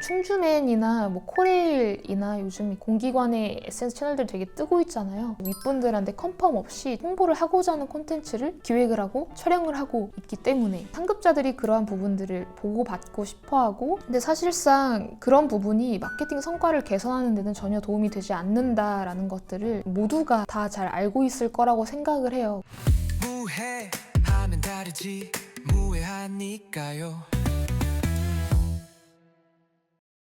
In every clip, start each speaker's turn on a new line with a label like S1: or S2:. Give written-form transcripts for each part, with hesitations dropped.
S1: 충주맨이나 뭐 코레일이나 요즘 공기관의 에센스 채널들 되게 뜨고 있잖아요. 윗분들한테 컨펌 없이 홍보를 하고자 하는 콘텐츠를 기획을 하고 촬영을 하고 있기 때문에 상급자들이 그러한 부분들을 보고받고 싶어하고, 근데 사실상 그런 부분이 마케팅 성과를 개선하는 데는 전혀 도움이 되지 않는다라는 것들을 모두가 다 잘 알고 있을 거라고 생각을 해요. 무해하면 다르지 무해하니까요.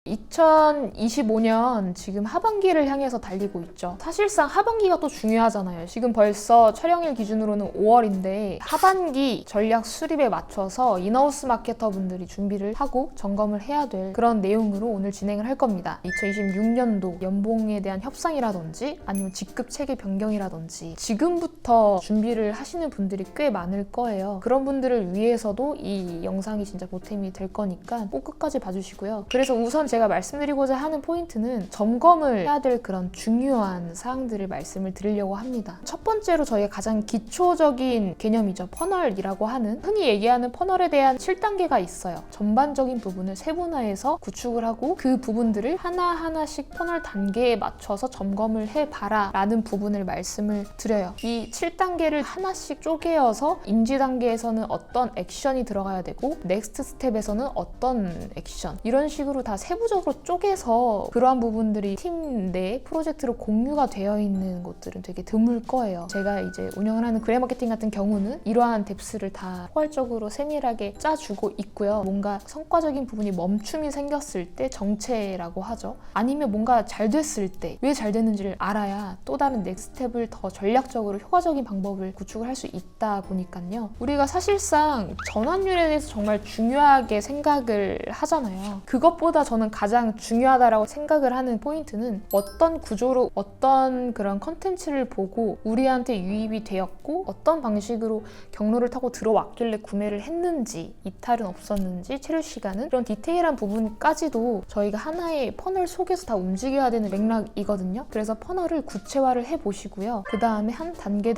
S1: 2025년 지금 하반기를 향해서 달리고 있죠. 사실상 하반기가 또 중요하잖아요. 지금 벌써 촬영일 기준으로는 5월인데 하반기 전략 수립에 맞춰서 인하우스 마케터 분들이 준비를 하고 점검을 해야 될 그런 내용으로 오늘 진행을 할 겁니다. 2026년도 연봉에 대한 협상이라든지 아니면 직급 체계 변경이라든지 지금부터 준비를 하시는 분들이 꽤 많을 거예요. 그런 분들을 위해서도 이 영상이 진짜 보탬이 될 거니까 꼭 끝까지 봐주시고요. 그래서 우선 제가 말씀드리고자 하는 포인트는 점검을 해야 될 그런 중요한 사항들을 말씀을 드리려고 합니다. 첫 번째로 저희가 가장 기초적인 개념이죠. 퍼널이라고 하는, 흔히 얘기하는 퍼널에 대한 7단계가 있어요. 전반적인 부분을 세분화해서 구축을 하고 그 부분들을 하나하나씩 퍼널 단계에 맞춰서 점검을 해봐라 라는 부분을 말씀을 드려요. 이 7단계를 하나씩 쪼개어서 인지 단계에서는 어떤 액션이 들어가야 되고 넥스트 스텝에서는 어떤 액션, 이런 식으로 다 세부적으로 쪼개서 그러한 부분들이 팀 내 프로젝트로 공유가 되어 있는 것들은 되게 드물 거예요. 제가 이제 운영을 하는 그레이 마케팅 같은 경우는 이러한 뎁스를 다 포괄적으로 세밀하게 짜주고 있고요. 뭔가 성과적인 부분이 멈춤이 생겼을 때 정체라고 하죠. 아니면 뭔가 잘 됐을 때 왜 잘 됐는지를 알아야 또 다른 넥스트 스텝을 더 전략적으로 효과적인 방법을 구축을 할 수 있다 보니까요. 우리가 사실상 전환율에 대해서 정말 중요하게 생각을 하잖아요. 그것보다 저는 가장 중요하다고 생각을 하는 포인트는 어떤 구조로 어떤 그런 컨텐츠를 보고 우리한테 유입이 되었고 어떤 방식으로 경로를 타고 들어왔길래 구매를 했는지, 이탈은 없었는지, 체류 시간은, 이런 디테일한 부분까지도 저희가 하나의 퍼널 속에서 다 움직여야 되는 맥락이거든요. 그래서 퍼널을 구체화를 해보시고요. 그 다음에 한 단계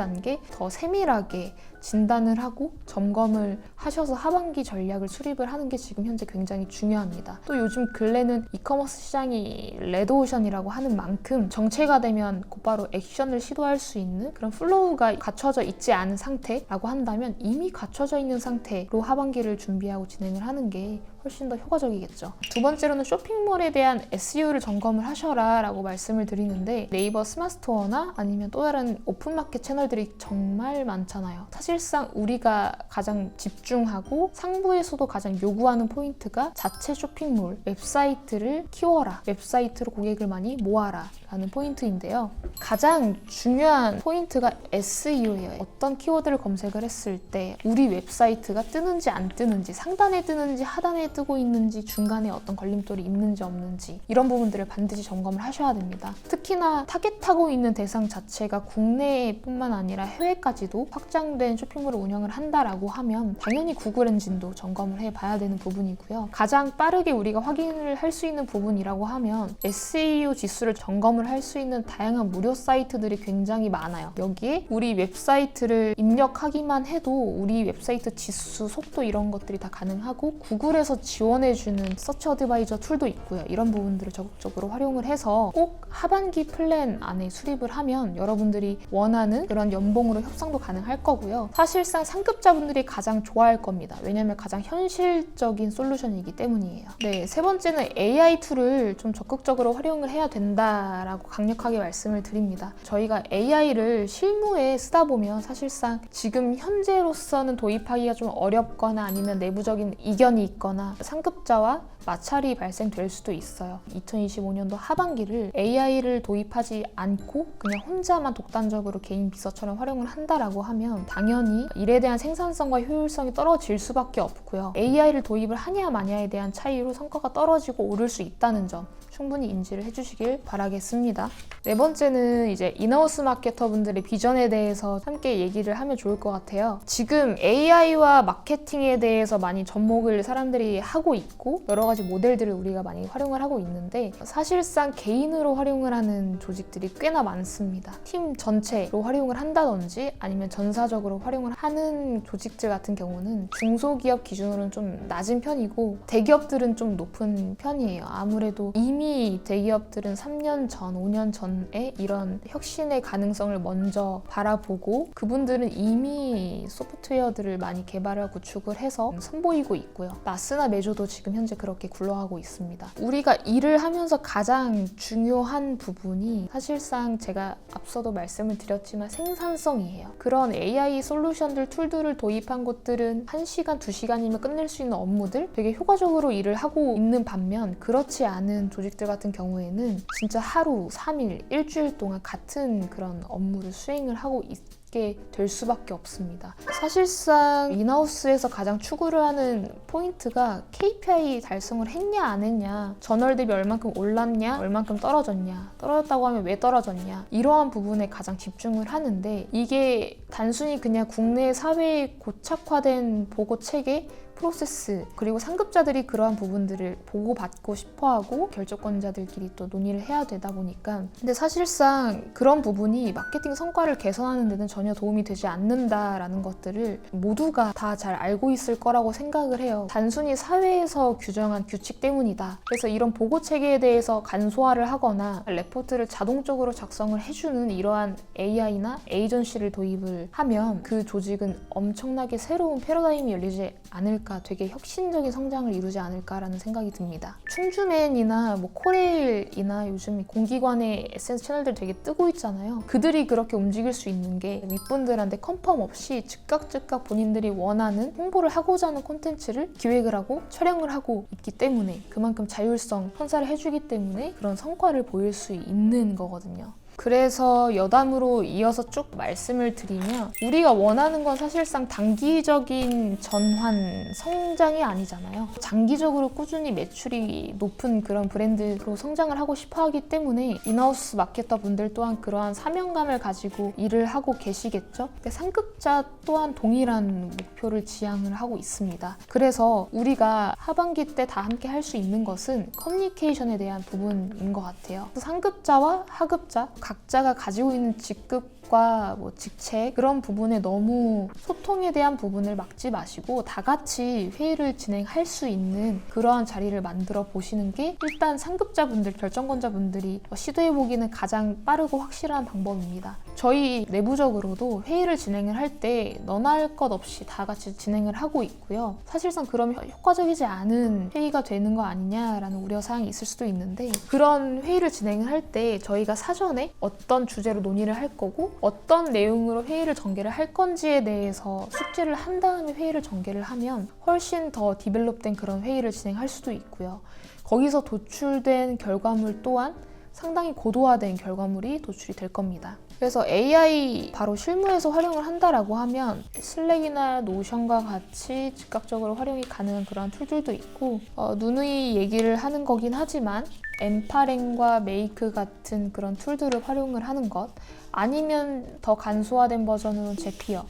S1: 더 세밀하게 진단을 하고 점검을 하셔서 하반기 전략을 수립을 하는 게 지금 현재 굉장히 중요합니다. 또 요즘 근래는 이커머스 시장이 레드오션이라고 하는 만큼 정체가 되면 곧바로 액션을 시도할 수 있는 그런 플로우가 갖춰져 있지 않은 상태라고 한다면 이미 갖춰져 있는 상태로 하반기를 준비하고 진행을 하는 게 훨씬 더 효과적이겠죠. 두 번째로는 쇼핑몰에 대한 SEO를 점검을 하셔라 라고 말씀을 드리는데, 네이버 스마트스토어나 아니면 또 다른 오픈마켓 채널들이 정말 많잖아요. 사실상 우리가 가장 집중하고 상부에서도 가장 요구하는 포인트가 자체 쇼핑몰, 웹사이트를 키워라, 웹사이트로 고객을 많이 모아라 라는 포인트인데요. 가장 중요한 포인트가 SEO예요. 어떤 키워드를 검색을 했을 때 우리 웹사이트가 뜨는지 안 뜨는지, 상단에 뜨는지 하단에 뜨고 있는지, 중간에 어떤 걸림돌이 있는지 없는지, 이런 부분들을 반드시 점검을 하셔야 됩니다. 특히나 타겟하고 있는 대상 자체가 국내뿐만 아니라 해외까지도 확장된 쇼핑몰을 운영을 한다라고 하면 당연히 구글 엔진도 점검을 해봐야 되는 부분이고요. 가장 빠르게 우리가 확인을 할 수 있는 부분이라고 하면 SEO 지수를 점검을 할 수 있는 다양한 무료 사이트들이 굉장히 많아요. 여기에 우리 웹사이트를 입력하기만 해도 우리 웹사이트 지수, 속도 이런 것들이 다 가능하고 구글에서 지원해주는 서치 어드바이저 툴도 있고요. 이런 부분들을 적극적으로 활용을 해서 꼭 하반기 플랜 안에 수립을 하면 여러분들이 원하는 그런 연봉으로 협상도 가능할 거고요. 사실상 상급자분들이 가장 좋아할 겁니다. 왜냐하면 가장 현실적인 솔루션이기 때문이에요. 네, 세 번째는 AI 툴을 좀 적극적으로 활용을 해야 된다라고 강력하게 말씀을 드립니다. 저희가 AI를 실무에 쓰다 보면 사실상 지금 현재로서는 도입하기가 좀 어렵거나 아니면 내부적인 이견이 있거나 상급자와 마찰이 발생될 수도 있어요. 2025년도 하반기를 AI를 도입하지 않고 그냥 혼자만 독단적으로 개인 비서처럼 활용을 한다라고 하면 당연히 일에 대한 생산성과 효율성이 떨어질 수밖에 없고요. AI를 도입을 하냐 마냐에 대한 차이로 성과가 떨어지고 오를 수 있다는 점 충분히 인지를 해주시길 바라겠습니다. 네 번째는 이제 인하우스 마케터 분들의 비전에 대해서 함께 얘기를 하면 좋을 것 같아요. 지금 AI와 마케팅에 대해서 많이 접목을 사람들이 하고 있고 여러 가지 가지 모델들을 우리가 많이 활용을 하고 있는데 사실상 개인으로 활용을 하는 조직들이 꽤나 많습니다. 팀 전체로 활용을 한다든지 아니면 전사적으로 활용을 하는 조직들 같은 경우는 중소기업 기준으로는 좀 낮은 편이고 대기업들은 좀 높은 편이에요. 아무래도 이미 대기업들은 3년 전, 5년 전에 이런 혁신의 가능성을 먼저 바라보고 그분들은 이미 소프트웨어들을 많이 개발하고 구축을 해서 선보이고 있고요. 나스나 메조도 지금 현재 그렇게 굴러가고 있습니다. 우리가 일을 하면서 가장 중요한 부분이 사실상 제가 앞서도 말씀을 드렸지만 생산성이에요. 그런 AI 솔루션들, 툴들을 도입한 곳들은 1시간, 2시간이면 끝낼 수 있는 업무들 되게 효과적으로 일을 하고 있는 반면 그렇지 않은 조직들 같은 경우에는 진짜 하루, 3일, 일주일 동안 같은 그런 업무를 수행을 하고 있게 될 수밖에 없습니다. 사실상 인하우스에서 가장 추구를 하는 포인트가 KPI 달성을 했냐 안 했냐, 전월 대비 얼만큼 올랐냐 얼만큼 떨어졌냐, 떨어졌다고 하면 왜 떨어졌냐, 이러한 부분에 가장 집중을 하는데 이게 단순히 그냥 국내 사회에 고착화된 보고 체계, 프로세스, 그리고 상급자들이 그러한 부분들을 보고받고 싶어하고 결정권자들끼리 또 논의를 해야 되다 보니까 근데 사실상 그런 부분이 마케팅 성과를 개선하는 데는 전혀 도움이 되지 않는다라는 것들을 모두가 다 잘 알고 있을 거라고 생각을 해요. 단순히 사회에서 규정한 규칙 때문이다. 그래서 이런 보고 체계에 대해서 간소화를 하거나 레포트를 자동적으로 작성을 해주는 이러한 AI나 에이전시를 도입을 하면 그 조직은 엄청나게 새로운 패러다임이 열리지 않을까, 되게 혁신적인 성장을 이루지 않을까라는 생각이 듭니다. 충주맨이나 코레일이나 요즘 공기관의 SNS 채널들 되게 뜨고 있잖아요. 그들이 그렇게 움직일 수 있는 게 윗분들한테 컨펌 없이 즉각 본인들이 원하는 홍보를 하고자 하는 콘텐츠를 기획을 하고 촬영을 하고 있기 때문에 그만큼 자율성 선사를 해주기 때문에 그런 성과를 보일 수 있는 거거든요. 그래서 여담으로 이어서 쭉 말씀을 드리면 우리가 원하는 건 사실상 단기적인 전환, 성장이 아니잖아요. 장기적으로 꾸준히 매출이 높은 그런 브랜드로 성장을 하고 싶어 하기 때문에 인하우스 마케터 분들 또한 그러한 사명감을 가지고 일을 하고 계시겠죠. 근데 상급자 또한 동일한 목표를 지향을 하고 있습니다. 그래서 우리가 하반기 때 다 함께 할 수 있는 것은 커뮤니케이션에 대한 부분인 것 같아요. 상급자와 하급자 각자가 가지고 있는 직급과 직책 그런 부분에 너무 소통에 대한 부분을 막지 마시고 다 같이 회의를 진행할 수 있는 그러한 자리를 만들어 보시는 게 일단 상급자분들, 결정권자분들이 시도해보기는 가장 빠르고 확실한 방법입니다. 저희 내부적으로도 회의를 진행을 할 때 너나 할 것 없이 다 같이 진행을 하고 있고요. 사실상 그러면 효과적이지 않은 회의가 되는 거 아니냐라는 우려사항이 있을 수도 있는데 그런 회의를 진행을 할 때 저희가 사전에 어떤 주제로 논의를 할 거고 어떤 내용으로 회의를 전개를 할 건지에 대해서 숙지를 한 다음에 회의를 전개를 하면 훨씬 더 디벨롭된 그런 회의를 진행할 수도 있고요. 거기서 도출된 결과물 또한 상당히 고도화된 결과물이 도출이 될 겁니다. 그래서 AI 바로 실무에서 활용을 한다라고 하면 슬랙이나 노션과 같이 즉각적으로 활용이 가능한 그런 툴들도 있고 누누이 얘기를 하는 거긴 하지만 엠파랭과 메이크 같은 그런 툴들을 활용을 하는 것 아니면 더 간소화된 버전으로 제피어를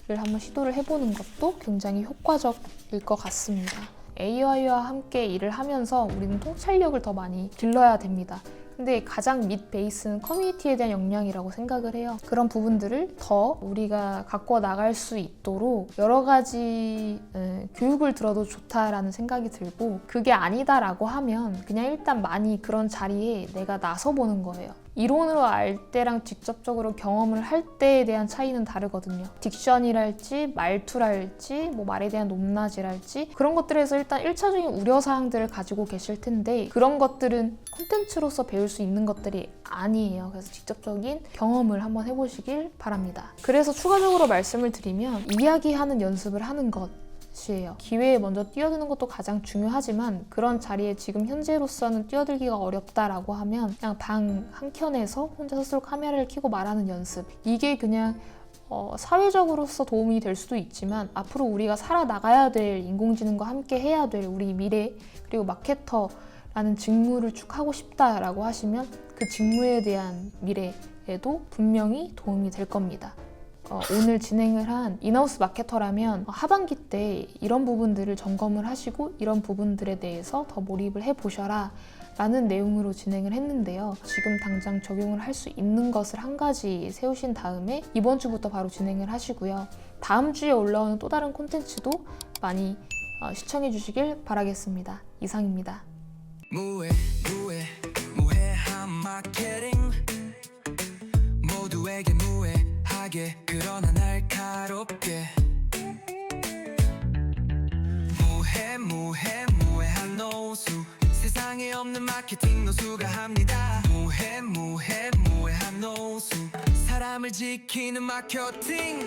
S1: 한번 시도를 해보는 것도 굉장히 효과적일 것 같습니다. AI와 함께 일을 하면서 우리는 통찰력을 더 많이 길러야 됩니다. 근데 가장 밑 베이스는 커뮤니티에 대한 역량이라고 생각을 해요. 그런 부분들을 더 우리가 갖고 나갈 수 있도록 여러 가지 교육을 들어도 좋다라는 생각이 들고 그게 아니다라고 하면 그냥 일단 많이 그런 자리에 내가 나서보는 거예요. 이론으로 알 때랑 직접적으로 경험을 할 때에 대한 차이는 다르거든요. 딕션이랄지 말투랄지 말에 대한 높낮이랄지 그런 것들에서 일단 1차적인 우려사항들을 가지고 계실 텐데 그런 것들은 콘텐츠로서 배울 수 있는 것들이 아니에요. 그래서 직접적인 경험을 한번 해보시길 바랍니다. 그래서 추가적으로 말씀을 드리면 이야기하는 연습을 하는 것 이에요. 기회에 먼저 뛰어드는 것도 가장 중요하지만 그런 자리에 지금 현재로서는 뛰어들기가 어렵다라고 하면 그냥 방 한켠에서 혼자 스스로 카메라를 켜고 말하는 연습 이게 그냥 사회적으로서 도움이 될 수도 있지만 앞으로 우리가 살아나가야 될 인공지능과 함께 해야 될 우리 미래 그리고 마케터라는 직무를 쭉 하고 싶다라고 하시면 그 직무에 대한 미래에도 분명히 도움이 될 겁니다. 오늘 진행을 한 인하우스 마케터라면 하반기 때 이런 부분들을 점검을 하시고 이런 부분들에 대해서 더 몰입을 해보셔라 라는 내용으로 진행을 했는데요. 지금 당장 적용을 할 수 있는 것을 한 가지 세우신 다음에 이번 주부터 바로 진행을 하시고요. 다음 주에 올라오는 또 다른 콘텐츠도 많이 시청해 주시길 바라겠습니다. 이상입니다.
S2: 무해한 마케팅 모두에게 무해하게 그러나 날카롭게 무해한 노수 세상에 없는 마케팅 노수가 합니다. 무해한 노수 사람을 지키는 마케팅